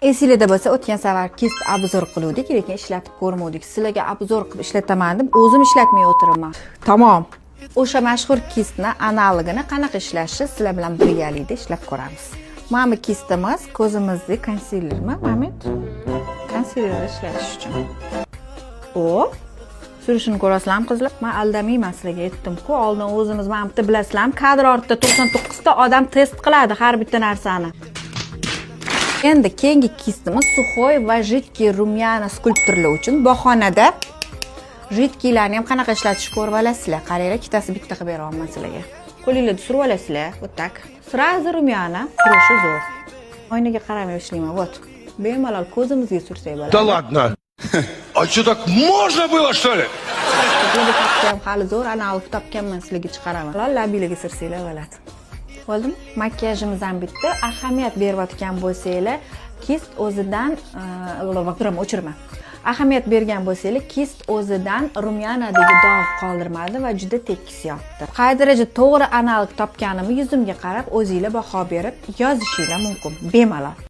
Esingizda bo'lsa, o'tgan safar kist obzor qiluvdik, lekin ishlatib ko'rmadik. Sizlarga obzor qilib ishlataman deb o'zim ishlatmay o'tiraman. Tamom. O'sha mashhur kistni analogini qanaqa ishlashi sizlar bilan birgalikda ishlab ko'ramiz. Mana bu kistimiz ko'zimizning konsilermi, Mamit? Konsiler ishlatish uchun. O, surishini ko'rasizlarmi qizlar? Men aldamayman sizlarga aytdim-ku, oldin o'zimiz mana bitta bilasizlarmi, kadr ortida 99 ta odam test qiladi har bitta narsani. Endi keyingi kistimiz suxoy va jidkiy rumyana skulpturlar uchun bahonada jidkiylarni ham qanaqa ishlatishni ko'rib olasizlar. Qaranglar, ikkitasi bitta qilib beraman sizlarga. Qo'lingizda surib olasizlar, вот так. Сразу rumyana surishi zo'r. Oynaga qaramay ishlayman, вот. Bemalol ko'zimizga sursak bo'ladi. Да ладно. А что, так можно было, что ли? Ham hali zo'r analog topganman, sizlarga chiqaraman. Labinglarga sursanglar bo'ladi. Bo'ldimi? Makiyajimiz ham bitdi. Ahamiyat berayotgan bo'lsanglar, kist o'zidan o'chirma. Ahamiyat bergan bo'lsanglar, kist o'zidan rumyanadagi dog' qoldirmadi va juda tekis yotdi. Qay darajada to'g'ri analog topganimni yuzimga qarab o'zingizlar baho berib yozishingiz mumkin, bemalol.